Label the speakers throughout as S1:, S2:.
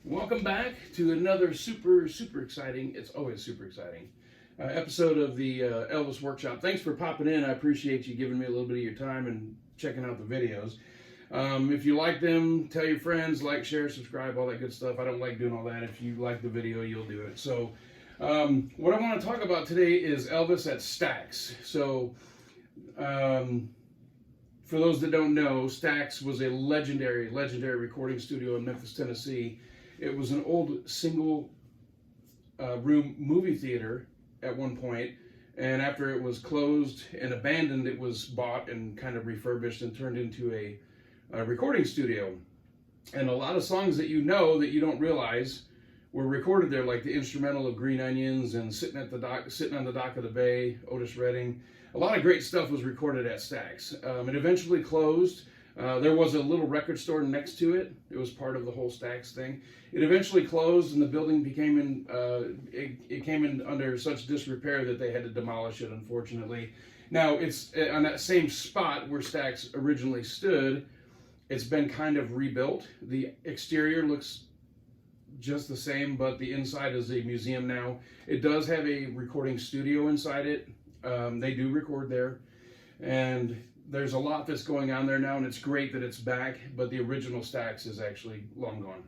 S1: Welcome back to another super exciting, it's always super exciting, episode of the Elvis Workshop. Thanks for popping in. I appreciate you giving me a little bit of your time and checking out the videos. If you like them, tell your friends, like, share, subscribe, all that good stuff. I don't like doing all that. If you like the video, you'll do it. So what I want to talk about today is Elvis at STAX. So for those that don't know, STAX was a legendary recording studio in Memphis, Tennessee. It was an old single room movie theater at one point, and after it was closed and abandoned, it was bought and kind of refurbished and turned into a recording studio. And a lot of songs that you know that you don't realize were recorded there, like the instrumental of Green Onions and Sitting on the Dock of the Bay, Otis Redding. A lot of great stuff was recorded at STAX. It eventually closed. There was a little record store next to it. It was part of the whole STAX thing. It eventually closed, and the building became it came in under such disrepair that they had to demolish it, unfortunately. Now, it's on that same spot where STAX originally stood. It's been kind of rebuilt. The exterior looks just the same, but the inside is a museum now. It does have a recording studio inside it. They do record there, and there's a lot that's going on there now, and it's great that it's back, but the original STAX is actually long gone.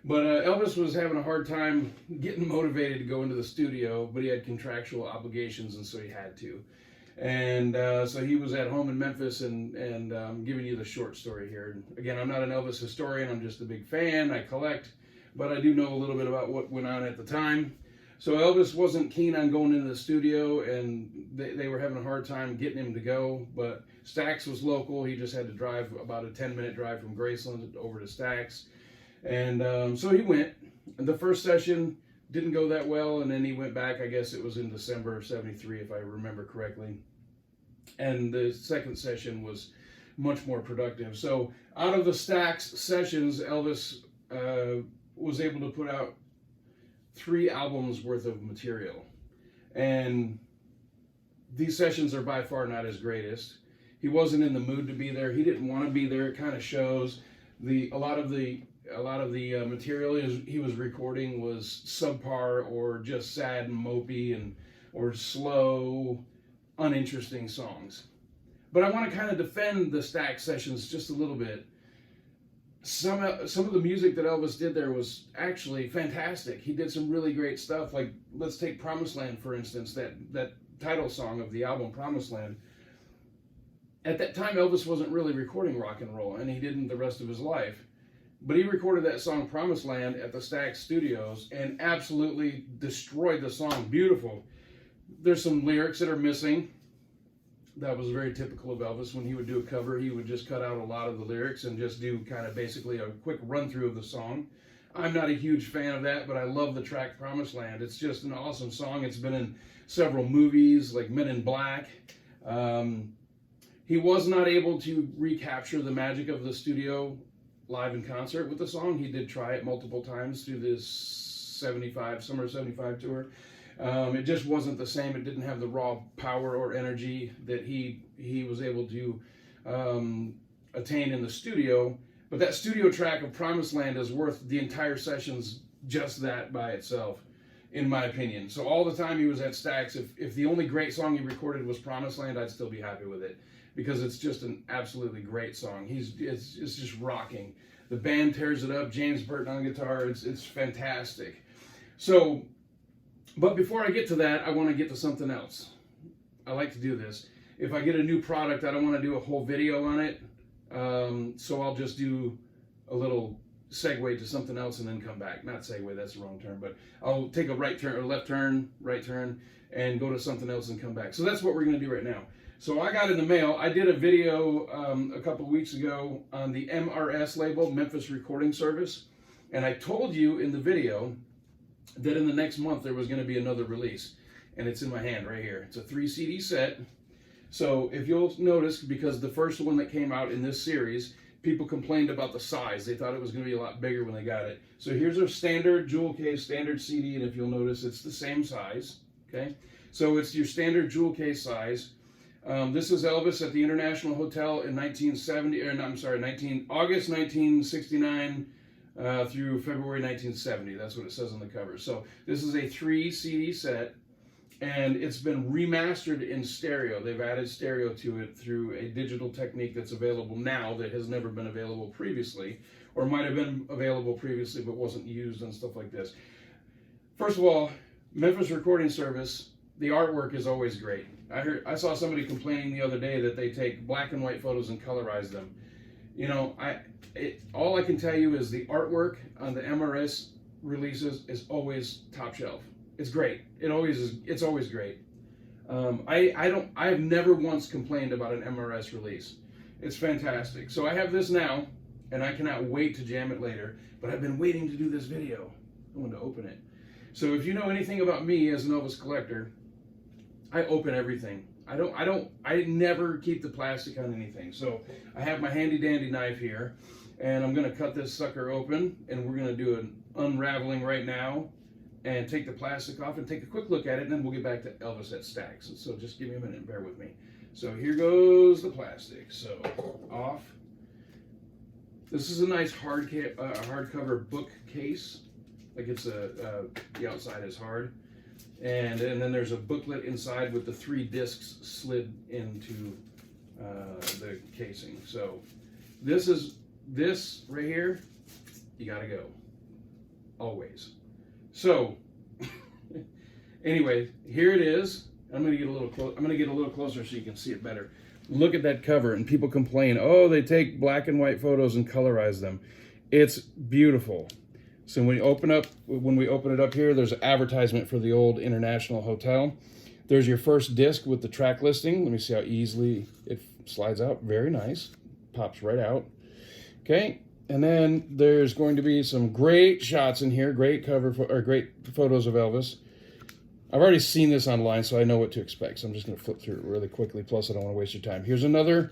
S1: But Elvis was having a hard time getting motivated to go into the studio, but he had contractual obligations, and so he had to. And so he was at home in Memphis, and giving you the short story here. Again, I'm not an Elvis historian, I'm just a big fan, I collect, but I do know a little bit about what went on at the time. So Elvis wasn't keen on going into the studio, and they were having a hard time getting him to go, but STAX was local. He just had to drive about a 10-minute drive from Graceland over to STAX. And so he went. And the first session didn't go that well, and then he went back. I guess it was in December of '73, if I remember correctly. And the second session was much more productive. So out of the STAX sessions, Elvis was able to put out 3 albums worth of material, and these sessions are by far not his greatest. He wasn't in the mood to be there. He didn't want to be there. It kind of shows. A lot of the material he was recording was subpar or just sad and mopey or slow, uninteresting songs. But I want to kind of defend the STAX sessions just a little bit. Some of the music that Elvis did there was actually fantastic. He did some really great stuff. Like, let's take Promised Land, for instance, that title song of the album, Promised Land. At that time, Elvis wasn't really recording rock and roll, and he didn't the rest of his life. But he recorded that song, Promised Land, at the STAX studios and absolutely destroyed the song. Beautiful. There's some lyrics that are missing. That was very typical of Elvis. When he would do a cover, he would just cut out a lot of the lyrics and just do kind of basically a quick run through of the song. I'm not a huge fan of that, but I love the track Promised Land. It's just an awesome song. It's been in several movies like Men in Black. He was not able to recapture the magic of the studio live in concert with the song. He did try it multiple times through this summer 75 tour. It just wasn't the same. It didn't have the raw power or energy that he was able to attain in the studio. But that studio track of Promised Land is worth the entire sessions just that by itself, in my opinion. So all the time he was at STAX, if the only great song he recorded was Promised Land, I'd still be happy with it, because it's just an absolutely great song. It's just rocking. The band tears it up. James Burton on guitar. It's fantastic. So. But before I get to that, I want to get to something else. I like to do this. If I get a new product, I don't want to do a whole video on it. So I'll just do a little segue to something else and then come back. Not segue, that's the wrong term, but I'll take a right turn or left turn, right turn, and go to something else and come back. So that's what we're going to do right now. So I got in the mail. I did a video a couple of weeks ago on the MRS label, Memphis Recording Service. And I told you in the video that in the next month there was going to be another release, and it's in my hand right here. It's a 3 CD set. So if you'll notice, because the first one that came out in this series, people complained about the size. They thought it was going to be a lot bigger when they got it. So here's a standard jewel case, standard CD, and if you'll notice, it's the same size. Okay, so it's your standard jewel case size. This is Elvis at the International Hotel in August 1969. through February 1970. That's what it says on the cover. So this is a 3 CD set, and it's been remastered in stereo. They've added stereo to it through a digital technique that's available now that has never been available previously, or might have been available previously but wasn't used and stuff like this. First of all, Memphis Recording Service, the artwork is always great. I saw somebody complaining the other day that they take black and white photos and colorize them. You know, all I can tell you is the artwork on the MRS releases is always top shelf. It's great. It always is. It's always great. I have never once complained about an MRS release. It's fantastic. So I have this now, and I cannot wait to jam it later. But I've been waiting to do this video. I wanted to open it. So if you know anything about me as an Elvis collector, I open everything. I never keep the plastic on anything. So I have my handy dandy knife here, and I'm gonna cut this sucker open, and we're gonna do an unraveling right now and take the plastic off and take a quick look at it, and then we'll get back to Elvis STAX. So just give me a minute and bear with me. So here goes the plastic. So off. This is a nice hardcover book case. Like it's the outside is hard. And then there's a booklet inside with the 3 discs slid into the casing. So this right here, you gotta go, always. So anyway, here it is. I'm gonna get a little closer so you can see it better. Look at that cover, and people complain, oh, they take black and white photos and colorize them. It's beautiful. So when we open it up here, there's an advertisement for the old International Hotel. There's your first disc with the track listing. Let me see how easily it slides out. Very nice. Pops right out. Okay. And then there's going to be some great shots in here, great photos of Elvis. I've already seen this online, so I know what to expect. So I'm just going to flip through it really quickly. Plus, I don't want to waste your time. Here's another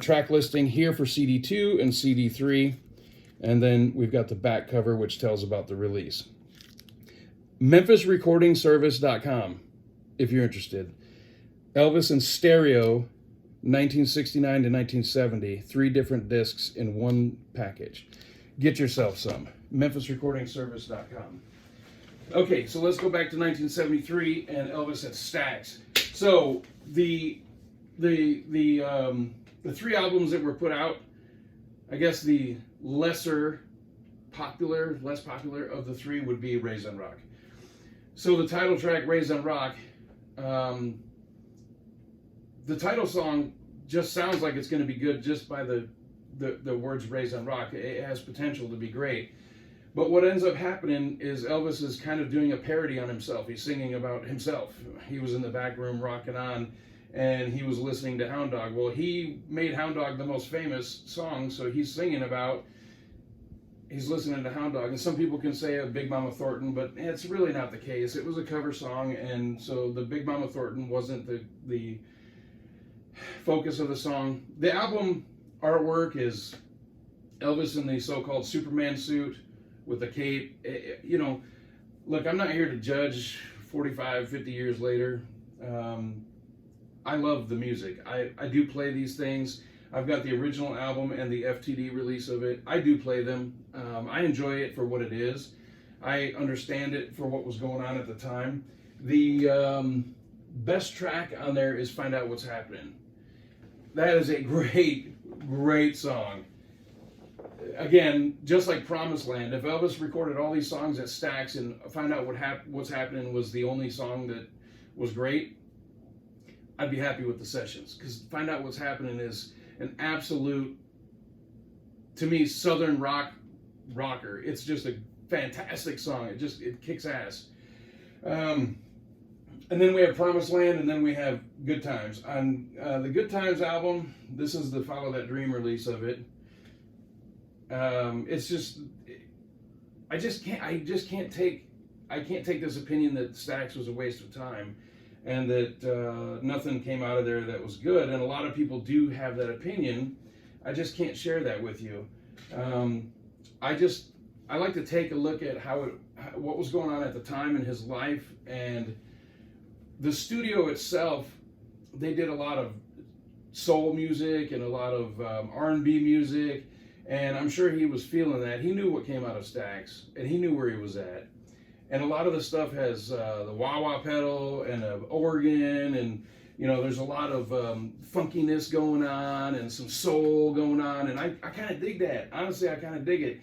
S1: track listing here for CD2 and CD3. And then we've got the back cover, which tells about the release. MemphisRecordingService.com, if you're interested. Elvis in stereo, 1969 to 1970. 3 different discs in one package. Get yourself some. MemphisRecordingService.com. Okay, so let's go back to 1973 and Elvis STAX. So the 3 albums that were put out, I guess the less popular of the 3 would be Raised on Rock. So the title track, Raised on Rock, the title song just sounds like it's going to be good just by the words Raised on Rock. It has potential to be great. But what ends up happening is Elvis is kind of doing a parody on himself. He's singing about himself. He was in the back room rocking on, and he was listening to Hound Dog. Well, he made Hound Dog the most famous song, so he's listening to Hound Dog. And some people can say a Big Mama Thornton, but it's really not the case. It was a cover song, and so the Big Mama Thornton wasn't the focus of the song. The album artwork is Elvis in the so-called Superman suit with a cape. You know, look, I'm not here to judge 45, 50 years later. I love the music. I do play these things. I've got the original album and the FTD release of it. I do play them. I enjoy it for what it is. I understand it for what was going on at the time. The best track on there is Find Out What's Happening. That is a great song. Again, just like Promised Land, if Elvis recorded all these songs at Stax and Find Out What's Happening was the only song that was great, I'd be happy with the sessions, because Find Out What's Happening is an absolute, to me, Southern rocker. It's just a fantastic song. It kicks ass. And then we have Promised Land, and then we have Good Times. On the Good Times album, this is the Follow That Dream release of it. It's just, I can't take this opinion that Stax was a waste of time, and that nothing came out of there that was good. And a lot of people do have that opinion. I just can't share that with you. I like to take a look at what was going on at the time in his life, and the studio itself. They did a lot of soul music and a lot of R&B music, And I'm sure he was feeling that. He knew what came out of Stax, and he knew where he was at. And a lot of the stuff has the wah-wah pedal and an organ, and there's a lot of funkiness going on and some soul going on, and I kind of dig that. Honestly, I kind of dig it.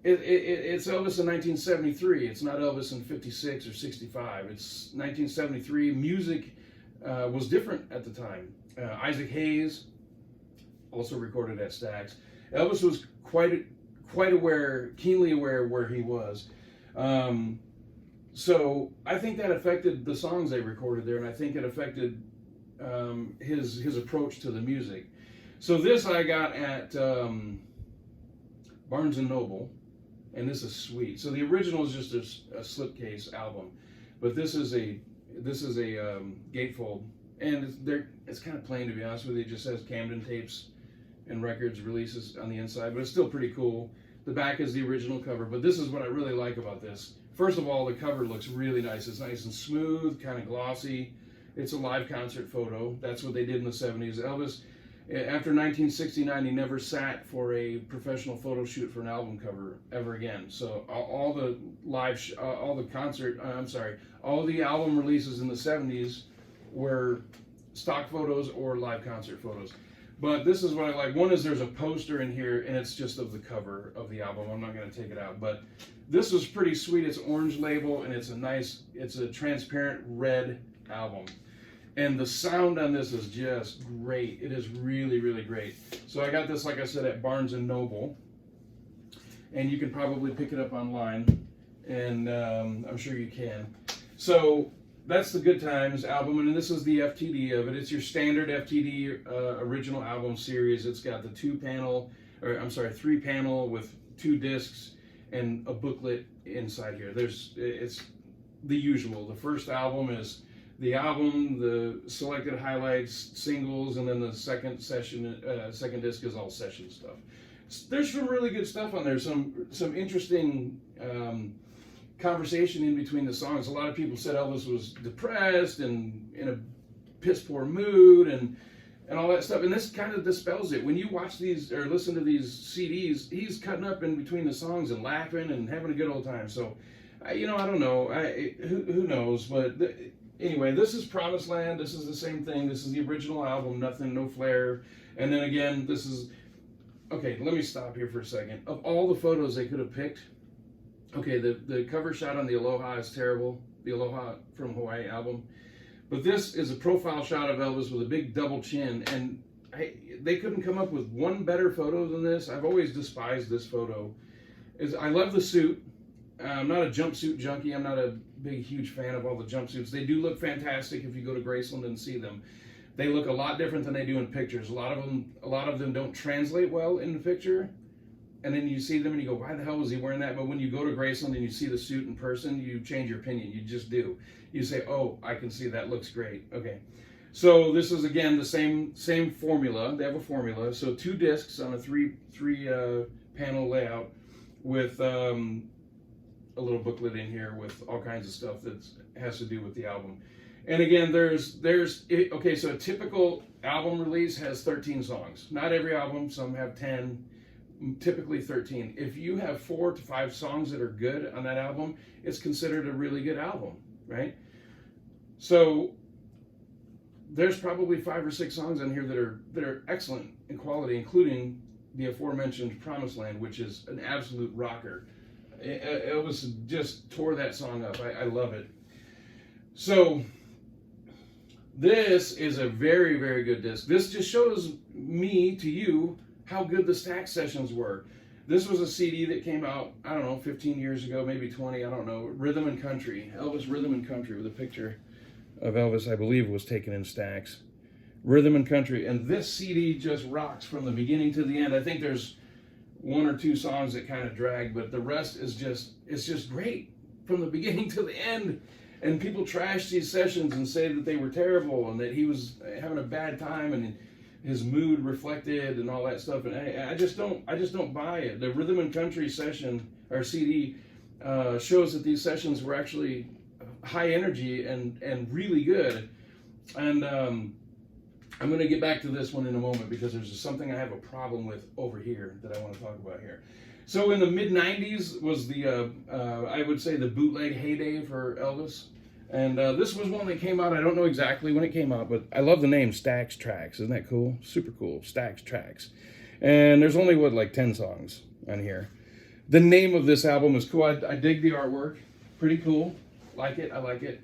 S1: It's Elvis in 1973. It's not Elvis in 56 or 65. It's 1973. Music was different at the time. Isaac Hayes also recorded at Stax. Elvis was quite aware, keenly aware of where he was. So I think that affected the songs they recorded there, and I think it affected his approach to the music. So this I got at Barnes and Noble, and this is sweet. So the original is just a slipcase album, but this is a gatefold, and it's kind of plain, to be honest with you. It just says Camden Tapes and Records releases on the inside, but it's still pretty cool. The back is the original cover, but this is what I really like about this. First of all, the cover looks really nice. It's nice and smooth, kind of glossy. It's a live concert photo. That's what they did in the 70s. Elvis, after 1969, he never sat for a professional photo shoot for an album cover ever again. So all the album releases in the 70s were stock photos or live concert photos. But this is what I like. One is there's a poster in here, and it's just of the cover of the album. I'm not going to take it out, but this is pretty sweet. It's orange label, and it's a transparent red album. And the sound on this is just great. It is really, really great. So I got this, like I said, at Barnes & Noble, and you can probably pick it up online, and I'm sure you can. So that's the Good Times album, and this is the FTD of it. It's your standard FTD original album series. It's got the 3-panel with 2 discs and a booklet inside here. It's the usual. The first album is the album, the selected highlights, singles, and then the second disc is all session stuff. There's some really good stuff on there. Some interesting conversation in between the songs. A lot of people said Elvis was depressed and in a piss poor mood and all that stuff, and this kind of dispels it. When you watch these or listen to these CDs, he's cutting up in between the songs and laughing and having a good old time. So I don't know, who knows, but anyway, this is Promised Land. This is the same thing. This is the original album, nothing, no flair. And then again, this is, okay, let me stop here for a second. Of all the photos they could have picked, okay, the cover shot on the Aloha is terrible, the Aloha from Hawaii album. But this is a profile shot of Elvis with a big double chin, and they couldn't come up with one better photo than this. I've always despised this photo. I love the suit. I'm not a jumpsuit junkie. I'm not a big, huge fan of all the jumpsuits. They do look fantastic if you go to Graceland and see them. They look a lot different than they do in pictures. A lot of them don't translate well in the picture. And then you see them and you go, why the hell was he wearing that? But when you go to Graceland and you see the suit in person, you change your opinion. You just do. You say, oh, I can see that looks great. Okay. So this is, again, the same formula. They have a formula. So 2 discs on a three panel layout with a little booklet in here with all kinds of stuff that has to do with the album. And again, okay, so a typical album release has 13 songs. Not every album. Some have 10. Typically 13. If you have 4 to 5 songs that are good on that album, it's considered a really good album, right? So there's probably 5 or 6 songs on here that are excellent in quality, including the aforementioned Promised Land, which is an absolute rocker. Elvis just tore that song up. I love it. So this is a very, very good disc. This just shows me to you how good the Stax sessions were. This was a CD that came out, I don't know, 15 years ago, maybe 20, I don't know. Rhythm and Country, Elvis Rhythm and Country, with a picture of Elvis, I believe, was taken in Stax. Rhythm and Country, and this CD just rocks from the beginning to the end. I think there's 1 or 2 songs that kind of drag, but the rest is just great from the beginning to the end. And people trash these sessions and say that they were terrible and that he was having a bad time and his mood reflected and all that stuff, and I just don't buy it. The Rhythm and Country session or CD shows that these sessions were actually high energy and really good. And I'm going to get back to this one in a moment because there's something I have a problem with over here that I want to talk about here. So in the mid-90s was the, I would say, the bootleg heyday for Elvis. And this was one that came out, I don't know exactly when it came out, but I love the name STAX Tracks. Isn't that cool? Super cool, STAX Tracks. And there's only, what, like 10 songs on here. The name of this album is cool. I dig the artwork. Pretty cool. Like it. I like it.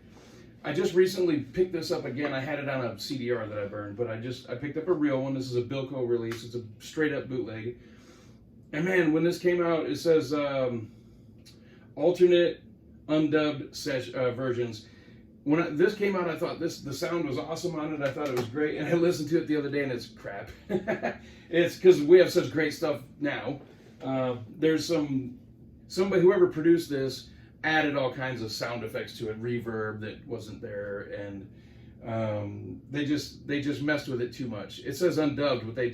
S1: I just recently picked this up again. I had it on a CDR that I burned, but I picked up a real one. This is a Bilko release. It's a straight up bootleg. And man, when this came out, it says alternate undubbed versions. When this came out, I thought the sound was awesome on it. I thought it was great, and I listened to it the other day, and it's crap. It's because we have such great stuff now. There's somebody, whoever produced this, added all kinds of sound effects to it, reverb that wasn't there, and they just messed with it too much. It says undubbed, but they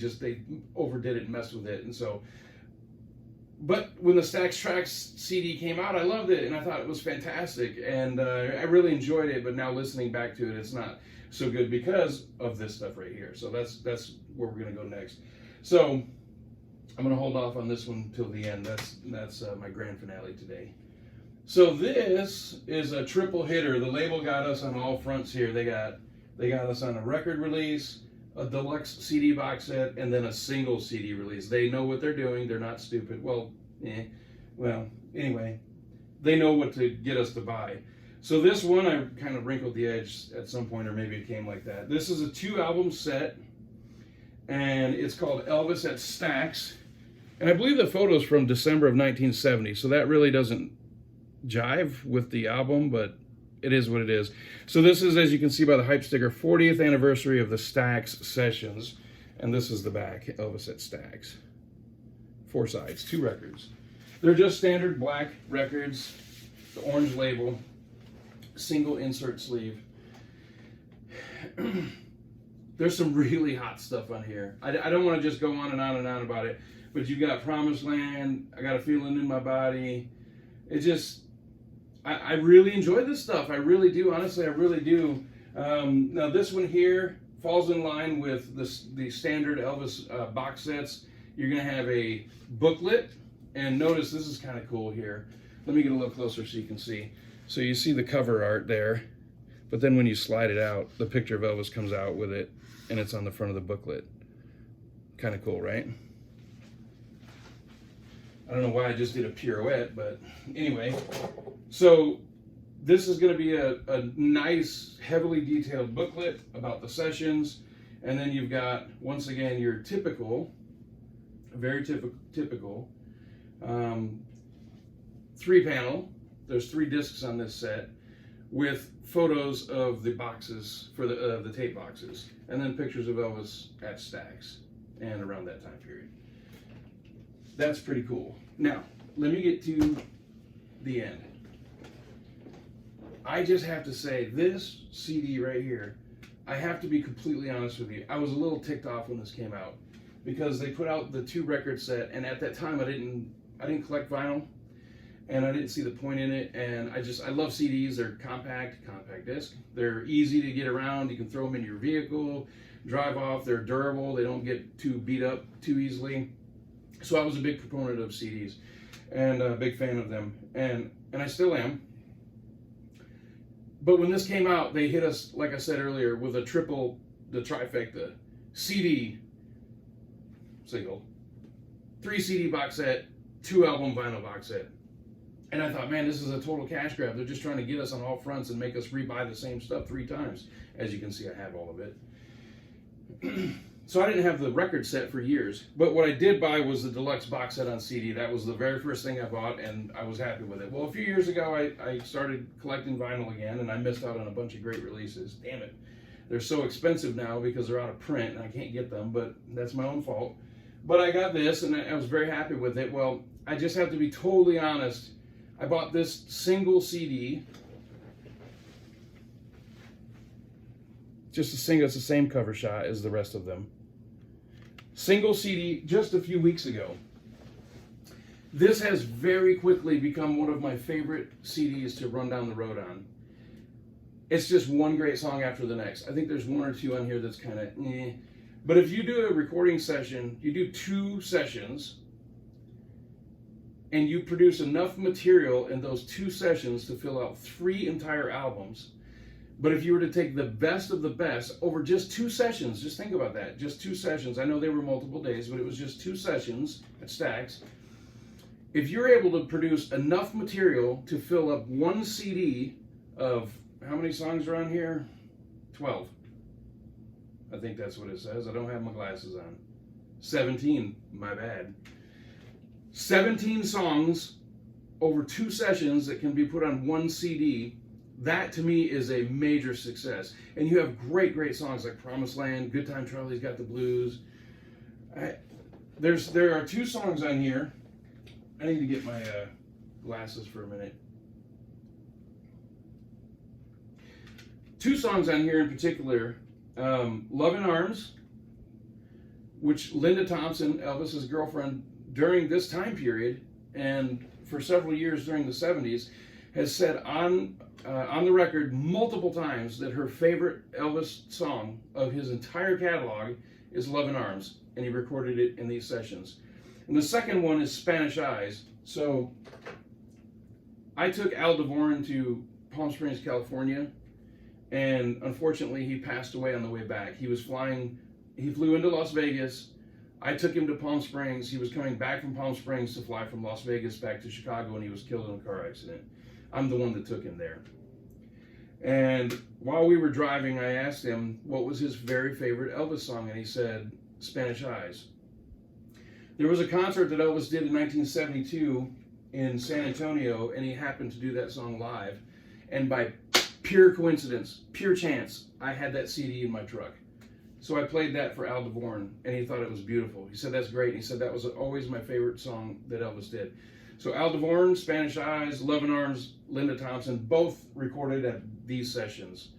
S1: overdid it and messed with it, and so. But when the STAX Tracks CD came out, I loved it, and I thought it was fantastic, and I really enjoyed it. But now listening back to it, it's not so good because of this stuff right here. So that's where we're gonna go next. So I'm gonna hold off on this one till the end. That's my grand finale today. So this is a triple hitter. The label got us on all fronts here. They got us on a record release, a deluxe CD box set, and then a single CD release. They know what they're doing. They're not stupid. Well, anyway, they know what to get us to buy. So this one, I kind of wrinkled the edge at some point, or maybe it came like that. This is a 2-album set, and it's called Elvis STAX. And I believe the photo's from December of 1970, so that really doesn't jive with the album, but it is what it is. So this is, as you can see by the hype sticker, 40th anniversary of the STAX sessions. And this is the back, Elvis STAX. 4 sides, 2 records. They're just standard black records, the orange label, single insert sleeve. There's some really hot stuff on here. I don't want to just go on and on and on about it, but you've got Promised Land, I Got a Feeling in My Body. It just, I really enjoy this stuff. I really do. Honestly, I really do. Now, this one here falls in line with the standard Elvis box sets. You're going to have a booklet. And notice this is kind of cool here. Let me get a little closer so you can see. So you see the cover art there. But then when you slide it out, the picture of Elvis comes out with it. And it's on the front of the booklet. Kind of cool, right? I don't know why I just did a pirouette, but anyway. So this is going to be a nice, heavily detailed booklet about the sessions. And then you've got, once again, your typical, very typical, 3-panel. There's 3 discs on this set with photos of the boxes, for the tape boxes. And then pictures of Elvis at STAX and around that time period. That's pretty cool. Now, let me get to the end. I just have to say, this CD right here, I have to be completely honest with you. I was a little ticked off when this came out because they put out the 2-record set, and at that time I didn't collect vinyl, and I didn't see the point in it. And I love CDs. They're compact disc. They're easy to get around. You can throw them in your vehicle, drive off. They're durable. They don't get too beat up too easily. So I was a big proponent of CDs and a big fan of them, and I still am. But when this came out, they hit us, like I said earlier, with the trifecta, CD, single, 3 CD box set, 2-album vinyl box set. And I thought, man, this is a total cash grab. They're just trying to get us on all fronts and make us rebuy the same stuff 3 times. As you can see, I have all of it. So I didn't have the record set for years, but what I did buy was the deluxe box set on CD. That was the very first thing I bought, and I was happy with it. Well, a few years ago, I started collecting vinyl again, and I missed out on a bunch of great releases. Damn it. They're so expensive now because they're out of print, and I can't get them, but that's my own fault. But I got this, and I was very happy with it. Well, I just have to be totally honest. I bought this single CD. Just a single, it's the same cover shot as the rest of them. Single CD just a few weeks ago. This has very quickly become one of my favorite CDs to run down the road on. it's just one great song after the next. I think there's one or two on here that's kind of eh. But if you do a recording session, you do 2 sessions, and you produce enough material in those 2 sessions to fill out 3 entire albums. But if you were to take the best of the best over just 2 sessions, just think about that, just 2 sessions. I know they were multiple days, but it was just 2 sessions at Stax. If you're able to produce enough material to fill up 1 CD of, how many songs are on here? 12. I think that's what it says. I don't have my glasses on. 17, my bad. 17 songs over 2 sessions that can be put on 1 CD. That to me is a major success. And you have great, great songs like Promised Land, Good Time Charlie's Got the Blues. There are 2 songs on here. I need to get my glasses for a minute. 2 songs on here in particular. Love in Arms, which Linda Thompson, Elvis's girlfriend, during this time period and for several years during the 70s, has said on the record multiple times that her favorite Elvis song of his entire catalog is Love in Arms, and he recorded it in these sessions. And the second one is Spanish Eyes. So I took Al DeVoren to Palm Springs, California, and unfortunately he passed away on the way back. He flew into Las Vegas. I took him to Palm Springs. He was coming back from Palm Springs to fly from Las Vegas back to Chicago, and he was killed in a car accident. I'm the one that took him there. And while we were driving, I asked him what was his very favorite Elvis song, and he said, Spanish Eyes. There was a concert that Elvis did in 1972 in San Antonio, and he happened to do that song live. And by pure coincidence, pure chance, I had that CD in my truck. So I played that for Al DeVoren, and he thought it was beautiful. He said, that's great. He said, that was always my favorite song that Elvis did. So Al DeVoren, Spanish Eyes, Love in Arms, Linda Thompson, both recorded at these sessions.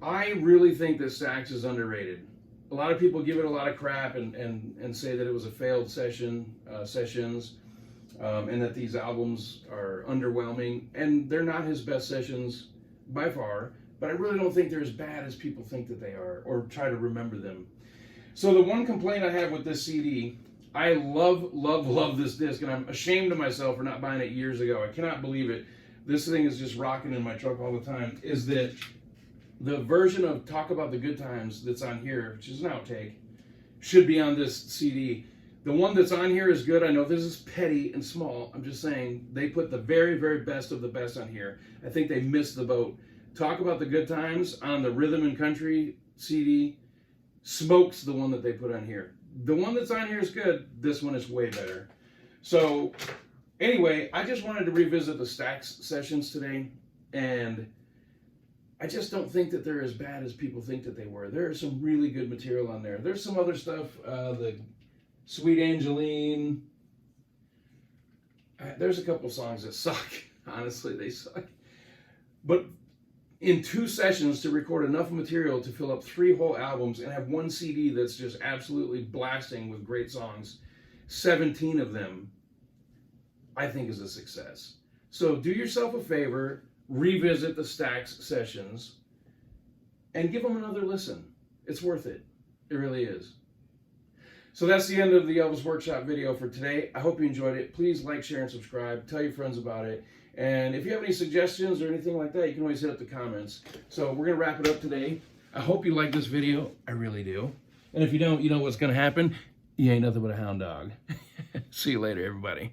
S1: I really think that Stax is underrated. A lot of people give it a lot of crap and say that it was a failed sessions, and that these albums are underwhelming. And they're not his best sessions by far, but I really don't think they're as bad as people think that they are or try to remember them. So the one complaint I have with this CD, I love, love, love this disc, and I'm ashamed of myself for not buying it years ago. I cannot believe it. This thing is just rocking in my truck all the time, is that the version of Talk About the Good Times that's on here, which is an outtake, should be on this CD. The one that's on here is good. I know this is petty and small. I'm just saying they put the very, very best of the best on here. I think they missed the boat. Talk About the Good Times on the Rhythm and Country CD smokes the one that they put on here. The one that's on here is good. This one is way better. So anyway, I just wanted to revisit the Stax sessions today, and I just don't think that they're as bad as people think that they were. There is some really good material on there. There's some other stuff, the Sweet Angeline. There's a couple songs that suck. Honestly, they suck. But in 2 sessions to record enough material to fill up 3 whole albums and have 1 CD that's just absolutely blasting with great songs, 17 of them, I think is a success. So do yourself a favor, revisit the Stax sessions, and give them another listen. It's worth it. It really is. So that's the end of the Elvis Workshop video for today. I hope you enjoyed it. Please like, share, and subscribe. Tell your friends about it. And if you have any suggestions or anything like that, you can always hit up the comments. So we're going to wrap it up today. I hope you like this video. I really do. And if you don't, you know what's going to happen. You ain't nothing but a hound dog. See you later, everybody.